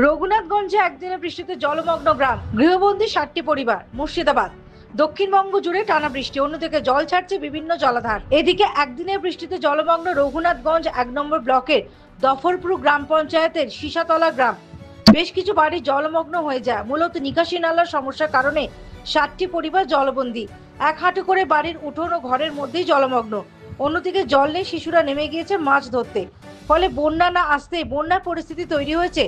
রঘুনাথগঞ্জে একদিনের বৃষ্টিতে জলমগ্ন গ্রাম, গৃহবন্দী 60টি পরিবার। মুর্শিদাবাদ, দক্ষিণবঙ্গ জুড়ে টানা বৃষ্টি, অন্যদিকে জল ছাড়ছে বিভিন্ন জলাধার। এদিকে একদিনের বৃষ্টিতে জলমগ্ন রঘুনাথগঞ্জ 1 নম্বর ব্লকের দফরপুর গ্রাম পঞ্চায়েতের সীসাতলা গ্রাম। বেশ কিছু বাড়ি জলমগ্ন হয়ে যায়। মূলত নিকাশি নালার সমস্যার কারণে 60টি পরিবার জলবন্দী। এক হাঁটু করে বাড়ির উঠোন ও ঘরের মধ্যেই জলমগ্ন। অন্যদিকে জল নেই, শিশুরা নেমে গিয়েছে মাছ ধরতে। ফলে বন্যা না আসতেই বন্যার পরিস্থিতি তৈরি হয়েছে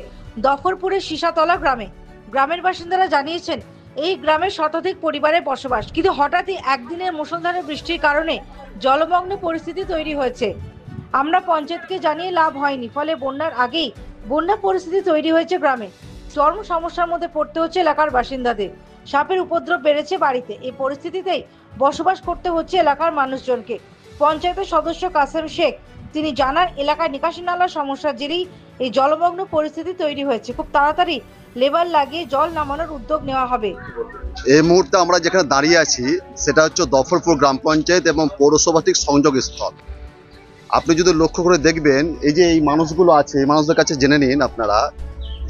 দফরপুরের সীসাতলা গ্রামে। গ্রামের বাসিন্দারা জানিয়েছেন, এই গ্রামের শতাধিক পরিবারের বসবাস, কিন্তু হঠাৎই একদিনের মুষলধারে বৃষ্টির কারণে জলমগ্ন পরিস্থিতি তৈরি হয়েছে। আমরা পঞ্চায়েতকে জানিয়ে লাভ হয়নি, ফলে বন্যার আগেই বন্যা পরিস্থিতি তৈরি হয়েছে গ্রামে। চরম সমস্যার মধ্যে পড়তে হচ্ছে এলাকার বাসিন্দাদের। সাপের উপদ্রব বেড়েছে বাড়িতে। এই পরিস্থিতিতেই বসবাস করতে হচ্ছে এলাকার মানুষজনকে। পঞ্চায়েতের সদস্য কাসেম শেখ তিনি জানান, এলাকায় নিকাশি নালার সমস্যার জেরেই এই জলমগ্ন পরিস্থিতি তৈরি হয়েছে। খুব তাড়াতাড়ি লেবার লাগিয়ে জল নামানোর উদ্যোগ নেওয়া হবে। এই মুহূর্তে আমরা যেখানে দাঁড়িয়ে আছি সেটা হচ্ছে দফরপুর গ্রাম পঞ্চায়েত এবং পৌরসভাটিক সংযোগ স্থল। আপনি যদি লক্ষ্য করে দেখবেন, এই যে এই মানুষগুলো আছে, এই মানুষদের কাছে জেনে নিন আপনারা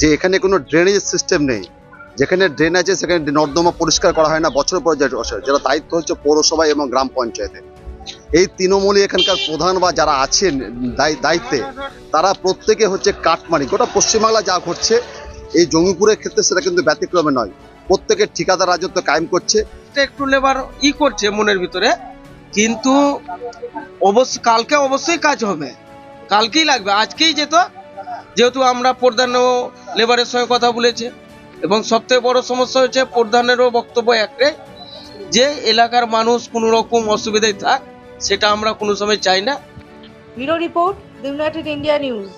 যে এখানে কোনো ড্রেনেজ সিস্টেম নেই। যেখানে ড্রেন আছে সেখানে নর্দমা পরিষ্কার করা হয় না বছর পর বছর, যেটা দায়িত্ব হচ্ছে পৌরসভা এবং গ্রাম পঞ্চায়েতে। এই তৃণমূলী এখানকার প্রধান বা যারা আছেন দায়িত্বে, তারা প্রত্যেকে হচ্ছে কাটমারি। গোটা পশ্চিমবাংলা যা ঘটছে এই জঙ্গিপুরের ক্ষেত্রে সেটা কিন্তু ব্যতিক্রমে নয়। প্রত্যেকের ঠিকাদার রাজত্ব কায়েম করছে। একটু লেবার করছে মনের ভিতরে, কিন্তু কালকে অবশ্যই কাজ হবে, কালকেই লাগবে, আজকেই যেহেতু আমরা প্রধান ও লেবারের সঙ্গে কথা বলেছি, এবং সবথেকে বড় সমস্যা হচ্ছে প্রধানেরও বক্তব্য একটাই, যে এলাকার মানুষ কোনো রকম অসুবিধায় থাক, সেটা আমরা কোনো সময় চাই না। Bureau report, the United India news.